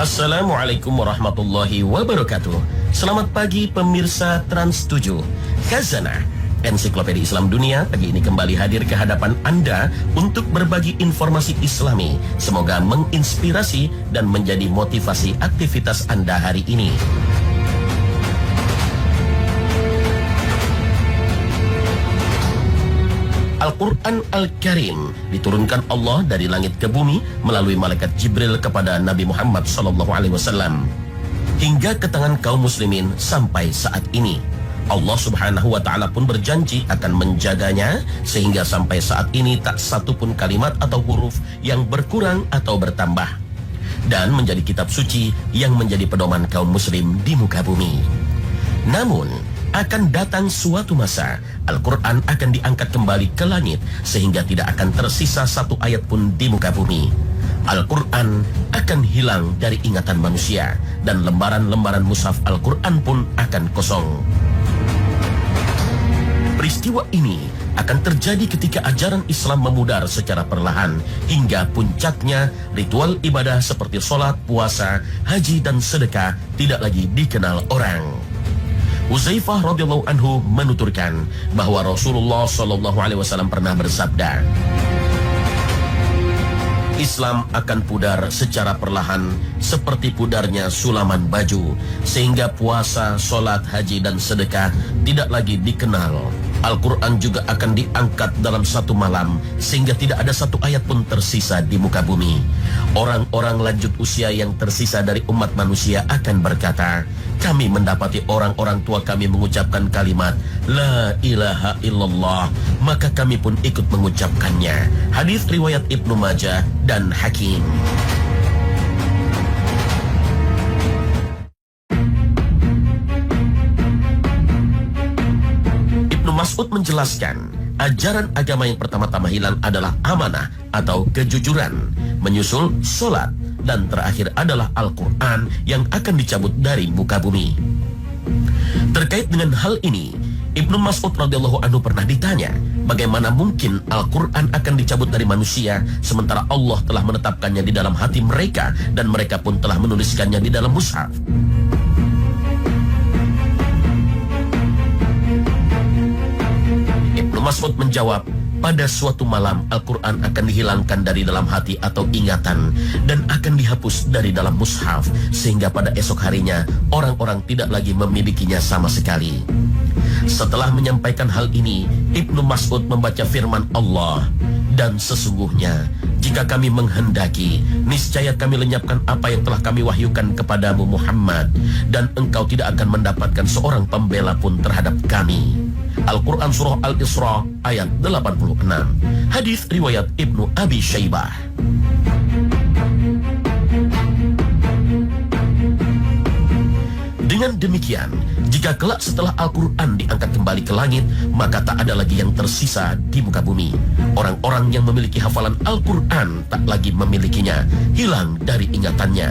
Assalamualaikum warahmatullahi wabarakatuh. Selamat pagi pemirsa Trans 7. Khazanah Ensiklopedia Islam Dunia pagi ini kembali hadir ke hadapan Anda untuk berbagi informasi Islami. Semoga menginspirasi dan menjadi motivasi aktivitas Anda hari ini. Al-Quran Al-Karim diturunkan Allah dari langit ke bumi melalui malaikat Jibril kepada Nabi Muhammad SAW hingga ke tangan kaum muslimin sampai saat ini. Allah Subhanahu wa Ta'ala pun berjanji akan menjaganya sehingga sampai saat ini tak satu pun kalimat atau huruf yang berkurang atau bertambah, dan menjadi kitab suci yang menjadi pedoman kaum muslim di muka bumi. Namun akan datang suatu masa Al-Quran akan diangkat kembali ke langit sehingga tidak akan tersisa satu ayat pun di muka bumi. Al-Quran akan hilang dari ingatan manusia dan lembaran-lembaran mushaf Al-Quran pun akan kosong. Peristiwa ini akan terjadi ketika ajaran Islam memudar secara perlahan hingga puncaknya ritual ibadah seperti sholat, puasa, haji, dan sedekah tidak lagi dikenal orang. Huzaifah radhiyallahu anhu menuturkan bahwa Rasulullah SAW pernah bersabda, Islam akan pudar secara perlahan seperti pudarnya sulaman baju, sehingga puasa, sholat, haji, dan sedekah tidak lagi dikenal. Al-Quran juga akan diangkat dalam satu malam sehingga tidak ada satu ayat pun tersisa di muka bumi. Orang-orang lanjut usia yang tersisa dari umat manusia akan berkata, kami mendapati orang-orang tua kami mengucapkan kalimat La ilaha illallah, maka kami pun ikut mengucapkannya. Hadis riwayat Ibnu Majah dan Hakim. Mas'ud menjelaskan, ajaran agama yang pertama-tama hilang adalah amanah atau kejujuran, menyusul sholat, dan terakhir adalah Al-Quran yang akan dicabut dari muka bumi. Terkait dengan hal ini, Ibnu Mas'ud radhiyallahu anhu pernah ditanya, bagaimana mungkin Al-Quran akan dicabut dari manusia sementara Allah telah menetapkannya di dalam hati mereka dan mereka pun telah menuliskannya di dalam mushaf. Mas'ud menjawab, pada suatu malam Al-Quran akan dihilangkan dari dalam hati atau ingatan dan akan dihapus dari dalam mushaf sehingga pada esok harinya orang-orang tidak lagi memilikinya sama sekali. Setelah menyampaikan hal ini, Ibnu Mas'ud membaca firman Allah, dan sesungguhnya jika kami menghendaki, niscaya kami lenyapkan apa yang telah kami wahyukan kepadamu Muhammad, dan engkau tidak akan mendapatkan seorang pembela pun terhadap kami. Al-Quran Surah Al-Isra ayat 86. Hadis riwayat Ibnu Abi Syaibah. Dengan demikian, jika kelak setelah Al-Quran diangkat kembali ke langit, maka tak ada lagi yang tersisa di muka bumi. Orang-orang yang memiliki hafalan Al-Quran tak lagi memilikinya, hilang dari ingatannya.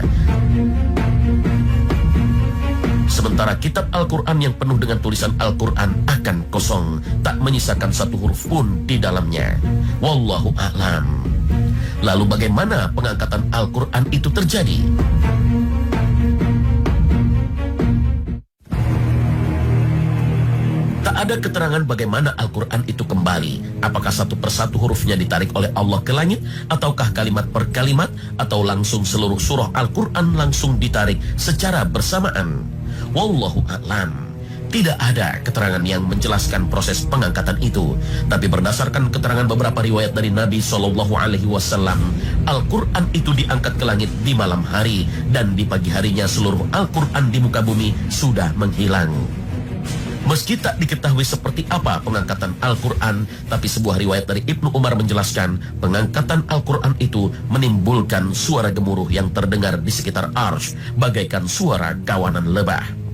Sementara kitab Al-Quran yang penuh dengan tulisan Al-Quran akan kosong, tak menyisakan satu huruf pun di dalamnya. Wallahu a'lam. Lalu bagaimana pengangkatan Al-Quran itu terjadi? Tak ada keterangan bagaimana Al-Quran itu kembali. Apakah satu persatu hurufnya ditarik oleh Allah ke langit, ataukah kalimat per kalimat, atau langsung seluruh surah Al-Quran langsung ditarik secara bersamaan? Wallahu a'lam. Tidak ada keterangan yang menjelaskan proses pengangkatan itu, tapi berdasarkan keterangan beberapa riwayat dari Nabi SAW, Al-Quran itu diangkat ke langit di malam hari, dan di pagi harinya seluruh Al-Quran di muka bumi sudah menghilang. Meski tak diketahui seperti apa pengangkatan Al-Quran, tapi sebuah riwayat dari Ibnu Umar menjelaskan pengangkatan Al-Quran itu menimbulkan suara gemuruh yang terdengar di sekitar arsy bagaikan suara kawanan lebah.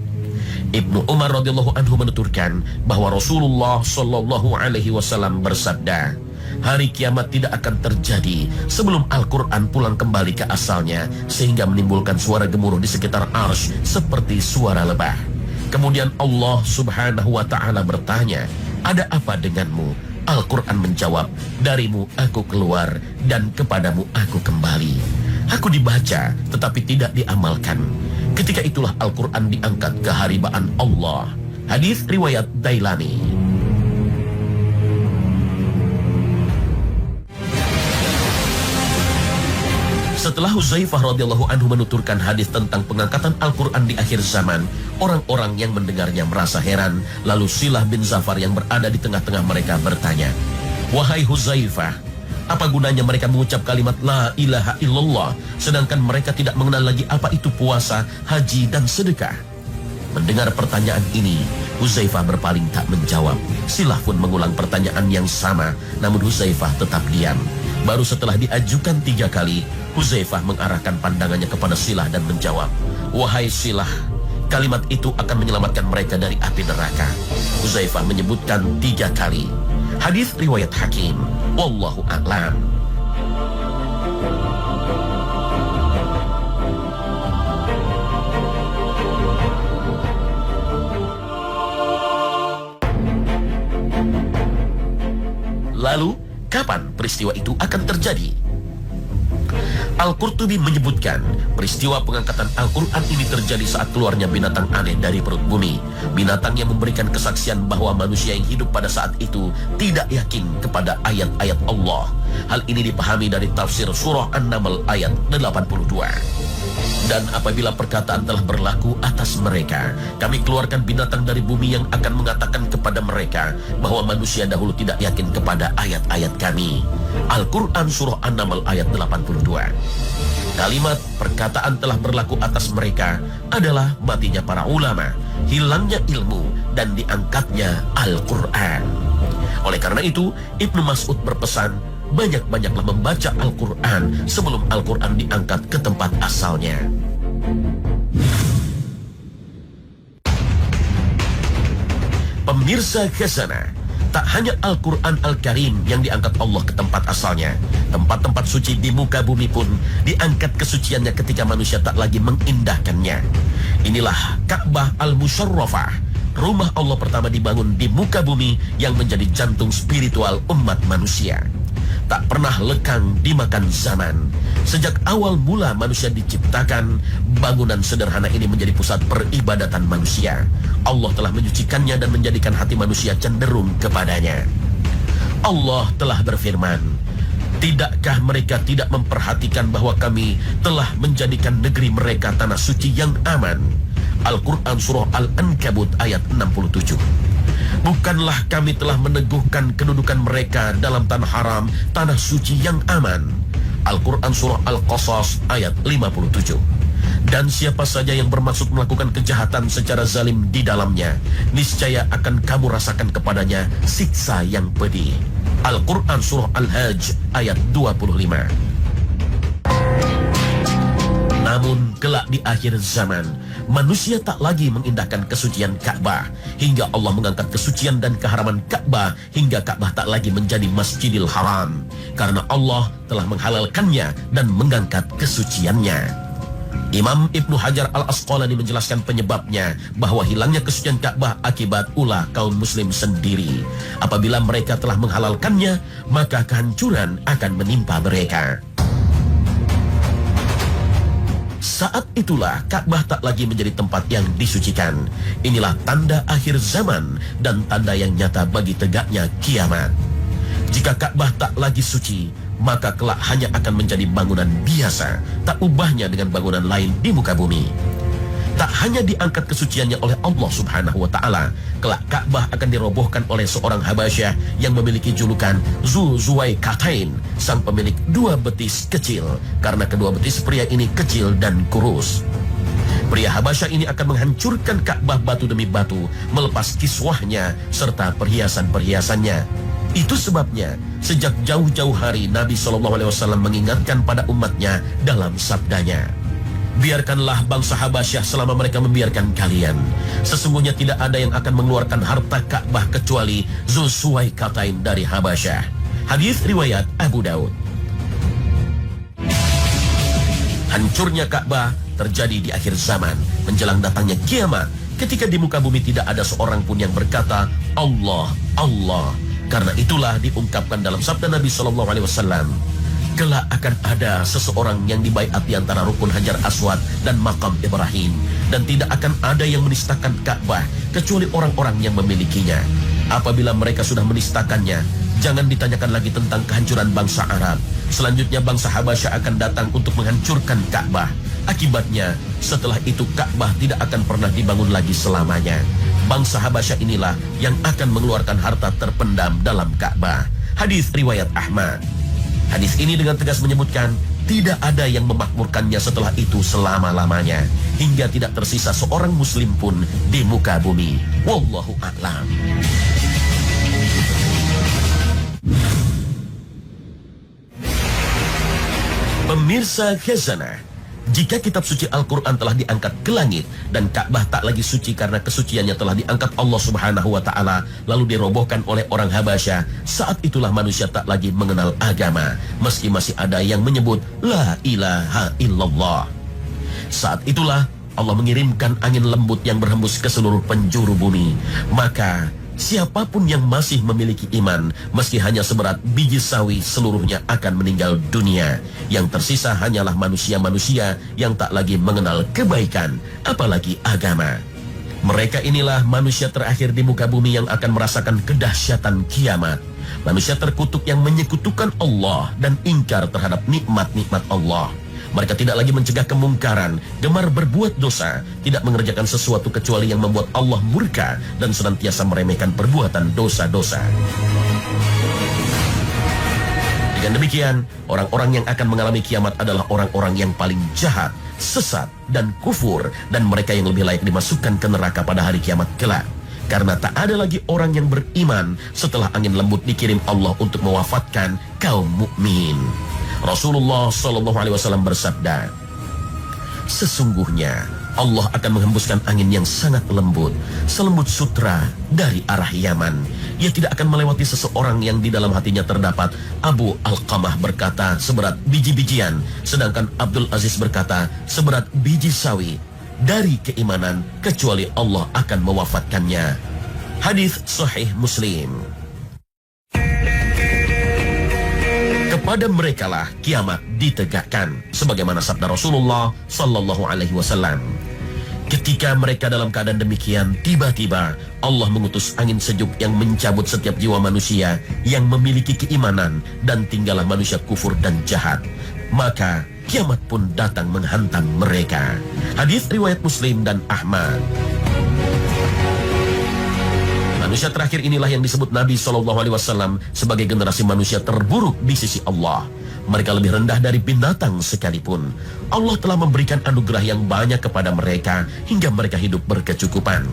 Ibnu Umar radhiyallahu anhu menuturkan bahwa Rasulullah SAW bersabda, hari kiamat tidak akan terjadi sebelum Al-Quran pulang kembali ke asalnya sehingga menimbulkan suara gemuruh di sekitar arsy seperti suara lebah. Kemudian Allah Subhanahu wa Ta'ala bertanya, ada apa denganmu? Al-Quran menjawab, darimu aku keluar dan kepadamu aku kembali. Aku dibaca tetapi tidak diamalkan. Ketika itulah Al-Quran diangkat ke haribaan Allah. Hadis riwayat Dailani. Setelah Huzaifah radhiyallahu anhu menuturkan hadis tentang pengangkatan Al-Quran di akhir zaman, orang-orang yang mendengarnya merasa heran. Lalu Silah bin Zafar yang berada di tengah-tengah mereka bertanya, "Wahai Huzaifah, apa gunanya mereka mengucap kalimat La ilaha illallah, sedangkan mereka tidak mengenal lagi apa itu puasa, haji, dan sedekah?" Mendengar pertanyaan ini, Huzaifah berpaling tak menjawab. Silah pun mengulang pertanyaan yang sama, namun Huzaifah tetap diam. Baru setelah diajukan 3 kali, Huzaifah mengarahkan pandangannya kepada Silah dan menjawab, "Wahai Silah, kalimat itu akan menyelamatkan mereka dari api neraka." Huzaifah menyebutkan 3 kali. Hadis riwayat Hakim. Wallahu a'lam. Lalu, kapan peristiwa itu akan terjadi? Al-Qurtubi menyebutkan peristiwa pengangkatan Al-Quran ini terjadi saat keluarnya binatang aneh dari perut bumi. Binatang yang memberikan kesaksian bahwa manusia yang hidup pada saat itu tidak yakin kepada ayat-ayat Allah. Hal ini dipahami dari tafsir surah An-Naml ayat 82. Dan apabila perkataan telah berlaku atas mereka, kami keluarkan binatang dari bumi yang akan mengatakan kepada mereka bahwa manusia dahulu tidak yakin kepada ayat-ayat kami. Al-Quran surah An-Naml ayat 82. Kalimat perkataan telah berlaku atas mereka adalah matinya para ulama, hilangnya ilmu, dan diangkatnya Al-Quran. Oleh karena itu, Ibnu Mas'ud berpesan, banyak-banyaklah membaca Al-Quran sebelum Al-Quran diangkat ke tempat asalnya. Pemirsa Khazanah, tak hanya Al-Quran Al-Karim yang diangkat Allah ke tempat asalnya. Tempat-tempat suci di muka bumi pun diangkat kesuciannya ketika manusia tak lagi mengindahkannya. Inilah Ka'bah Al-Musyarrafah, rumah Allah pertama dibangun di muka bumi yang menjadi jantung spiritual umat manusia. Tak pernah lekang dimakan zaman. Sejak awal mula manusia diciptakan, bangunan sederhana ini menjadi pusat peribadatan manusia. Allah telah menyucikannya dan menjadikan hati manusia cenderung kepadanya. Allah telah berfirman, "Tidakkah mereka tidak memperhatikan bahwa kami telah menjadikan negeri mereka tanah suci yang aman?" Al-Quran surah Al-Ankabut ayat 67. Bukanlah kami telah meneguhkan kedudukan mereka dalam tanah haram, tanah suci yang aman. Al-Quran surah Al-Qasas ayat 57. Dan siapa saja yang bermaksud melakukan kejahatan secara zalim di dalamnya, niscaya akan kamu rasakan kepadanya siksa yang pedih. Al-Quran surah Al-Hajj ayat 25. Namun kelak di akhir zaman, manusia tak lagi mengindahkan kesucian Ka'bah, hingga Allah mengangkat kesucian dan keharaman Ka'bah hingga Ka'bah tak lagi menjadi Masjidil Haram, karena Allah telah menghalalkannya dan mengangkat kesuciannya. Imam Ibnu Hajar Al-Asqalani menjelaskan penyebabnya bahwa hilangnya kesucian Ka'bah akibat ulah kaum muslim sendiri. Apabila mereka telah menghalalkannya, maka kehancuran akan menimpa mereka. Saat itulah Ka'bah tak lagi menjadi tempat yang disucikan. Inilah tanda akhir zaman dan tanda yang nyata bagi tegaknya kiamat. Jika Ka'bah tak lagi suci, maka kelak hanya akan menjadi bangunan biasa, tak ubahnya dengan bangunan lain di muka bumi. Tak hanya diangkat kesuciannya oleh Allah Subhanahu wa Ta'ala, kelak Ka'bah akan dirobohkan oleh seorang Habasyah yang memiliki julukan Zu Zuwaikatain, sang pemilik 2 betis kecil, karena kedua betis pria ini kecil dan kurus. Pria Habasyah ini akan menghancurkan Ka'bah batu demi batu, melepas kiswahnya serta perhiasan-perhiasannya. Itu sebabnya sejak jauh-jauh hari Nabi SAW mengingatkan pada umatnya dalam sabdanya, "Biarkanlah bangsa Habasyah selama mereka membiarkan kalian. Sesungguhnya tidak ada yang akan mengeluarkan harta Ka'bah kecuali Zu Zuwaikatain dari Habasyah." Hadis riwayat Abu Daud. Hancurnya Ka'bah terjadi di akhir zaman, menjelang datangnya kiamat, ketika di muka bumi tidak ada seorang pun yang berkata Allah, Allah. Karena itulah diungkapkan dalam sabda Nabi SAW, Kelak akan ada seseorang yang dibaiat di antara rukun Hajar Aswad dan makam Ibrahim. Dan tidak akan ada yang menistakan Ka'bah kecuali orang-orang yang memilikinya. Apabila mereka sudah menistakannya, jangan ditanyakan lagi tentang kehancuran bangsa Arab. Selanjutnya bangsa Habasyah akan datang untuk menghancurkan Ka'bah. Akibatnya, setelah itu Ka'bah tidak akan pernah dibangun lagi selamanya. Bangsa Habasyah inilah yang akan mengeluarkan harta terpendam dalam Ka'bah. Hadis riwayat Ahmad. Hadis ini dengan tegas menyebutkan tidak ada yang memakmurkannya setelah itu selama-lamanya, hingga tidak tersisa seorang muslim pun di muka bumi. Wallahu a'lam. Pemirsa Khazanah, jika kitab suci Al-Quran telah diangkat ke langit dan Ka'bah tak lagi suci karena kesuciannya telah diangkat Allah Subhanahu wa Ta'ala, lalu dirobohkan oleh orang Habasyah, saat itulah manusia tak lagi mengenal agama, meski masih ada yang menyebut La ilaha illallah. Saat itulah Allah mengirimkan angin lembut yang berhembus ke seluruh penjuru bumi. Maka siapapun yang masih memiliki iman, meski hanya seberat biji sawi, seluruhnya akan meninggal dunia. Yang tersisa hanyalah manusia-manusia yang tak lagi mengenal kebaikan, apalagi agama. Mereka inilah manusia terakhir di muka bumi yang akan merasakan kedahsyatan kiamat. Manusia terkutuk yang menyekutukan Allah dan ingkar terhadap nikmat-nikmat Allah. Mereka tidak lagi mencegah kemungkaran, gemar berbuat dosa, tidak mengerjakan sesuatu kecuali yang membuat Allah murka, dan senantiasa meremehkan perbuatan dosa-dosa. Dengan demikian, orang-orang yang akan mengalami kiamat adalah orang-orang yang paling jahat, sesat, dan kufur, dan mereka yang lebih layak dimasukkan ke neraka pada hari kiamat kelak. Karena tak ada lagi orang yang beriman setelah angin lembut dikirim Allah untuk mewafatkan kaum mukmin. Rasulullah SAW bersabda, sesungguhnya Allah akan menghembuskan angin yang sangat lembut, selembut sutra dari arah Yaman. Ia tidak akan melewati seseorang yang di dalam hatinya terdapat Abu Alqamah berkata seberat biji-bijian, sedangkan Abdul Aziz berkata seberat biji sawi dari keimanan, kecuali Allah akan mewafatkannya. Hadis Sahih Muslim. Kepada merekalah kiamat ditegakkan, sebagaimana sabda Rasulullah Sallallahu Alaihi Wasallam. Ketika mereka dalam keadaan demikian, tiba-tiba Allah mengutus angin sejuk yang mencabut setiap jiwa manusia yang memiliki keimanan, dan tinggallah manusia kufur dan jahat. Maka kiamat pun datang menghantam mereka. Hadis riwayat Muslim dan Ahmad. Manusia terakhir inilah yang disebut Nabi SAW sebagai generasi manusia terburuk di sisi Allah. Mereka lebih rendah dari binatang sekalipun. Allah telah memberikan anugerah yang banyak kepada mereka hingga mereka hidup berkecukupan.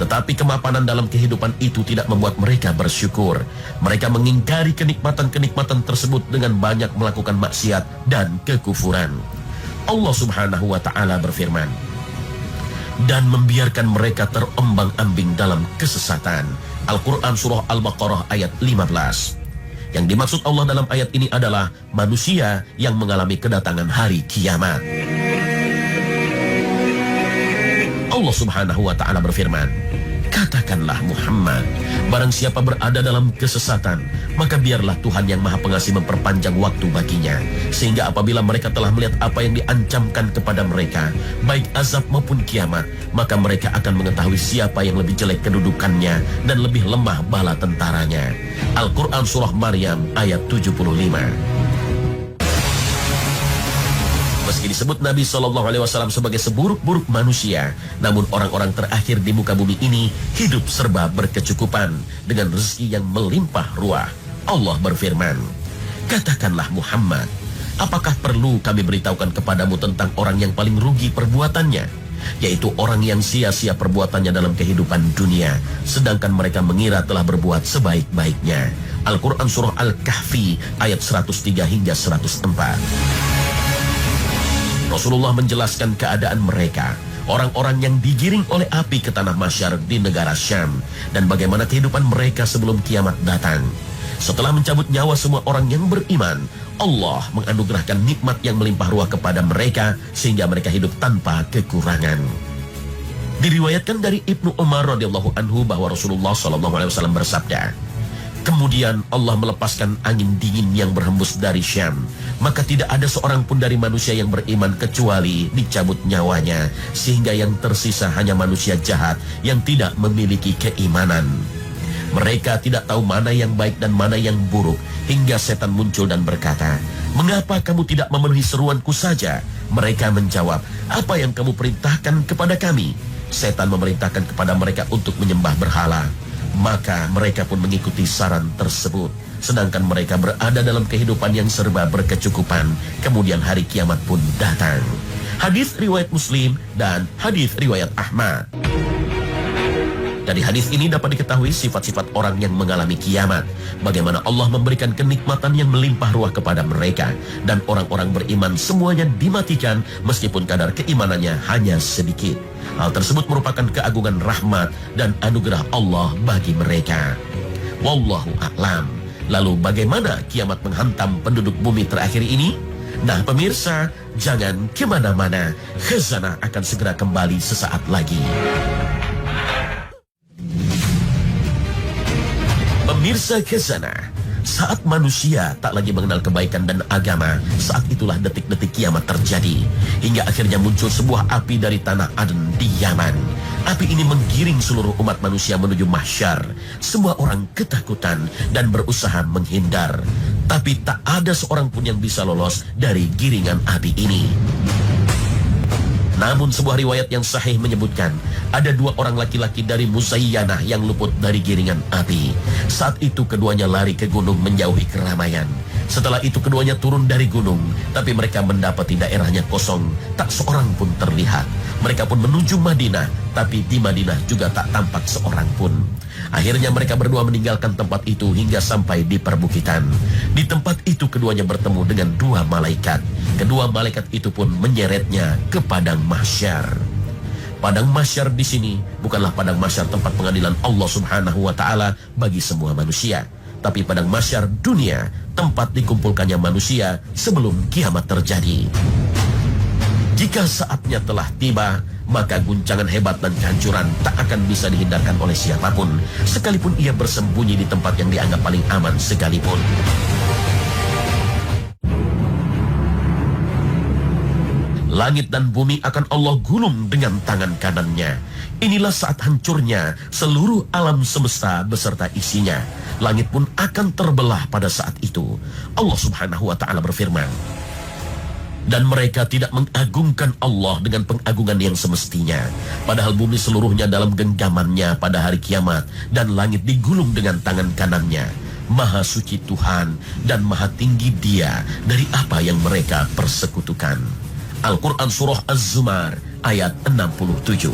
Tetapi kemapanan dalam kehidupan itu tidak membuat mereka bersyukur. Mereka mengingkari kenikmatan-kenikmatan tersebut dengan banyak melakukan maksiat dan kekufuran. Allah Subhanahu wa Ta'ala berfirman, dan membiarkan mereka terombang-ambing dalam kesesatan. Al-Quran Surah Al-Baqarah ayat 15. Yang dimaksud Allah dalam ayat ini adalah manusia yang mengalami kedatangan hari kiamat. Allah Subhanahu wa Ta'ala berfirman, katakanlah Muhammad, barang siapa berada dalam kesesatan, maka biarlah Tuhan yang Maha Pengasih memperpanjang waktu baginya, sehingga apabila mereka telah melihat apa yang diancamkan kepada mereka, baik azab maupun kiamat, maka mereka akan mengetahui siapa yang lebih jelek kedudukannya dan lebih lemah bala tentaranya. Al-Quran Surah Maryam ayat 75. Meski disebut Nabi SAW sebagai seburuk-buruk manusia, namun orang-orang terakhir di muka bumi ini hidup serba berkecukupan dengan rezeki yang melimpah ruah. Allah berfirman, katakanlah Muhammad, apakah perlu kami beritahukan kepadamu tentang orang yang paling rugi perbuatannya, yaitu orang yang sia-sia perbuatannya dalam kehidupan dunia, sedangkan mereka mengira telah berbuat sebaik-baiknya. Al-Quran Surah Al-Kahfi ayat 103 hingga 104. Rasulullah menjelaskan keadaan mereka, orang-orang yang digiring oleh api ke tanah Masyar di negara Syam, dan bagaimana kehidupan mereka sebelum kiamat datang. Setelah mencabut nyawa semua orang yang beriman, Allah menganugerahkan nikmat yang melimpah ruah kepada mereka sehingga mereka hidup tanpa kekurangan. Diriwayatkan dari Ibnu Umar radhiyallahu anhu bahwa Rasulullah SAW bersabda, Kemudian Allah melepaskan angin dingin yang berhembus dari Syam. Maka tidak ada seorang pun dari manusia yang beriman kecuali dicabut nyawanya. Sehingga yang tersisa hanya manusia jahat yang tidak memiliki keimanan. Mereka tidak tahu mana yang baik dan mana yang buruk. Hingga setan muncul dan berkata, "Mengapa kamu tidak memenuhi seruanku saja?" Mereka menjawab, "Apa yang kamu perintahkan kepada kami?" Setan memerintahkan kepada mereka untuk menyembah berhala. Maka mereka pun mengikuti saran tersebut. Sedangkan mereka berada dalam kehidupan yang serba berkecukupan. Kemudian hari kiamat pun datang. Hadis riwayat Muslim dan hadis riwayat Ahmad. Dari hadis ini dapat diketahui sifat-sifat orang yang mengalami kiamat. Bagaimana Allah memberikan kenikmatan yang melimpah ruah kepada mereka. Dan orang-orang beriman semuanya dimatikan meskipun kadar keimanannya hanya sedikit. Hal tersebut merupakan keagungan rahmat dan anugerah Allah bagi mereka. Wallahu a'lam. Lalu bagaimana kiamat menghantam penduduk bumi terakhir ini? Nah pemirsa, jangan kemana-mana. Khazanah akan segera kembali sesaat lagi. Pemirsa Khazanah, saat manusia tak lagi mengenal kebaikan dan agama, saat itulah detik-detik kiamat terjadi. Hingga akhirnya muncul sebuah api dari tanah Aden di Yaman. Api ini menggiring seluruh umat manusia menuju mahsyar. Semua orang ketakutan dan berusaha menghindar. Tapi tak ada seorang pun yang bisa lolos dari giringan api ini. Namun sebuah riwayat yang sahih menyebutkan ada dua orang laki-laki dari Muzayyanah yang luput dari giringan api. Saat itu keduanya lari ke gunung menjauhi keramaian. Setelah itu keduanya turun dari gunung, tapi mereka mendapati daerahnya kosong, tak seorang pun terlihat. Mereka pun menuju Madinah, tapi di Madinah juga tak tampak seorang pun. Akhirnya mereka berdua meninggalkan tempat itu hingga sampai di perbukitan. Di tempat itu keduanya bertemu dengan dua malaikat. Kedua malaikat itu pun menyeretnya ke padang mahsyar. Padang mahsyar di sini bukanlah padang mahsyar tempat pengadilan Allah Subhanahu wa taala bagi semua manusia, tapi padang mahsyar dunia, tempat dikumpulkannya manusia sebelum kiamat terjadi. Jika saatnya telah tiba, maka guncangan hebat dan kehancuran tak akan bisa dihindarkan oleh siapapun, sekalipun ia bersembunyi di tempat yang dianggap paling aman sekalipun. Langit dan bumi akan Allah gulung dengan tangan kanannya. Inilah saat hancurnya seluruh alam semesta beserta isinya. Langit pun akan terbelah pada saat itu. Allah Subhanahu wa ta'ala berfirman, dan mereka tidak mengagungkan Allah dengan pengagungan yang semestinya. Padahal bumi seluruhnya dalam genggamannya pada hari kiamat, dan langit digulung dengan tangan kanannya. Maha suci Tuhan dan maha tinggi Dia dari apa yang mereka persekutukan. Al-Quran Surah Az-Zumar ayat 67.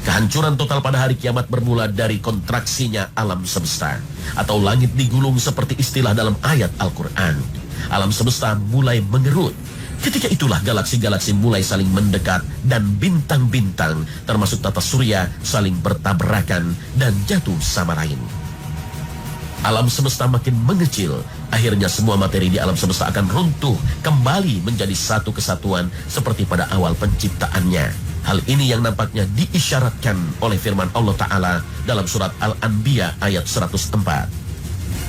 Kehancuran total pada hari kiamat bermula dari kontraksinya alam semesta, atau langit digulung seperti istilah dalam ayat Al-Quran. Alam semesta mulai mengerut. Ketika itulah galaksi-galaksi mulai saling mendekat dan bintang-bintang termasuk tata surya saling bertabrakan dan jatuh sama lain. Alam semesta makin mengecil. Akhirnya semua materi di alam semesta akan runtuh kembali menjadi satu kesatuan seperti pada awal penciptaannya. Hal ini yang nampaknya diisyaratkan oleh firman Allah Ta'ala dalam surat Al-Anbiya ayat 104.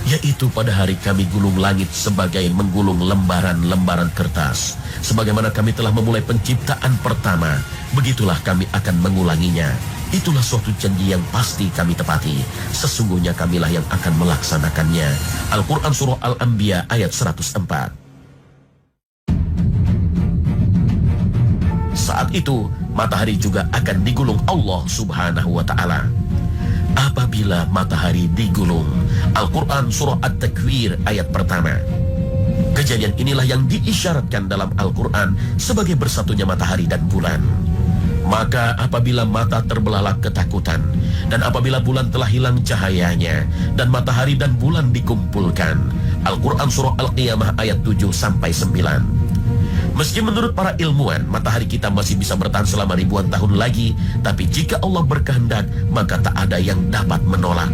Yaitu pada hari kami gulung langit sebagai menggulung lembaran-lembaran kertas. Sebagaimana kami telah memulai penciptaan pertama, begitulah kami akan mengulanginya. Itulah suatu janji yang pasti kami tepati. Sesungguhnya kamilah yang akan melaksanakannya. Al-Quran Surah Al-Anbiya ayat 104. Saat itu, matahari juga akan digulung Allah Subhanahu wa ta'ala. Apabila matahari digulung, Al-Quran Surah At-Takwir ayat pertama. Kejadian inilah yang diisyaratkan dalam Al-Quran sebagai bersatunya matahari dan bulan. Maka apabila mata terbelalah ketakutan, dan apabila bulan telah hilang cahayanya, dan matahari dan bulan dikumpulkan. Al-Quran Surah Al-Qiyamah ayat 7-9. Meski menurut para ilmuwan, matahari kita masih bisa bertahan selama ribuan tahun lagi, tapi jika Allah berkehendak, maka tak ada yang dapat menolak.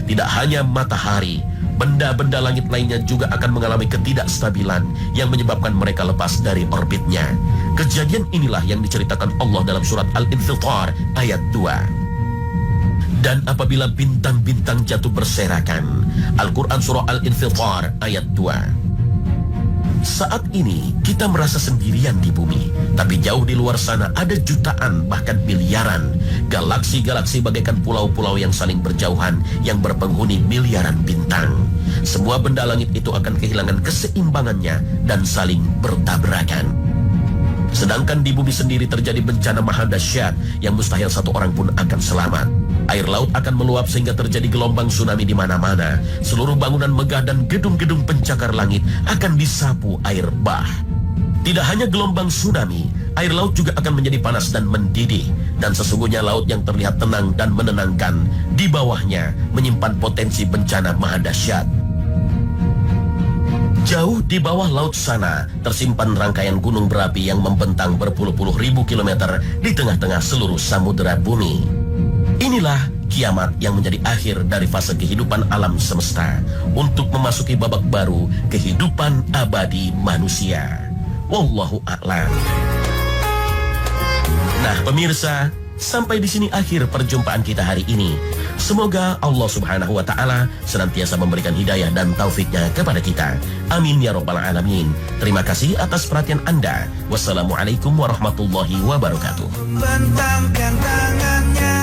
Tidak hanya matahari, benda-benda langit lainnya juga akan mengalami ketidakstabilan yang menyebabkan mereka lepas dari orbitnya. Kejadian inilah yang diceritakan Allah dalam surat Al-Infitar ayat 2. Dan apabila bintang-bintang jatuh berserakan. Al-Quran surah Al-Infitar ayat 2. Saat ini kita merasa sendirian di bumi, tapi jauh di luar sana ada jutaan bahkan miliaran galaksi-galaksi bagaikan pulau-pulau yang saling berjauhan yang berpenghuni miliaran bintang. Semua benda langit itu akan kehilangan keseimbangannya dan saling bertabrakan. Sedangkan di bumi sendiri terjadi bencana maha dahsyat yang mustahil satu orang pun akan selamat. Air laut akan meluap sehingga terjadi gelombang tsunami di mana-mana. Seluruh bangunan megah dan gedung-gedung pencakar langit akan disapu air bah. Tidak hanya gelombang tsunami, air laut juga akan menjadi panas dan mendidih. Dan sesungguhnya laut yang terlihat tenang dan menenangkan, di bawahnya menyimpan potensi bencana maha dahsyat. Jauh di bawah laut sana tersimpan rangkaian gunung berapi yang membentang berpuluh-puluh ribu kilometer di tengah-tengah seluruh samudera bumi. Inilah kiamat yang menjadi akhir dari fase kehidupan alam semesta untuk memasuki babak baru kehidupan abadi manusia. Wallahu a'lam. Nah pemirsa, sampai di sini akhir perjumpaan kita hari ini. Semoga Allah Subhanahu wa Ta'ala senantiasa memberikan hidayah dan taufiknya kepada kita. Amin ya Rabbal Alamin. Terima kasih atas perhatian Anda. Wassalamualaikum warahmatullahi wabarakatuh. Bentangkan tangannya.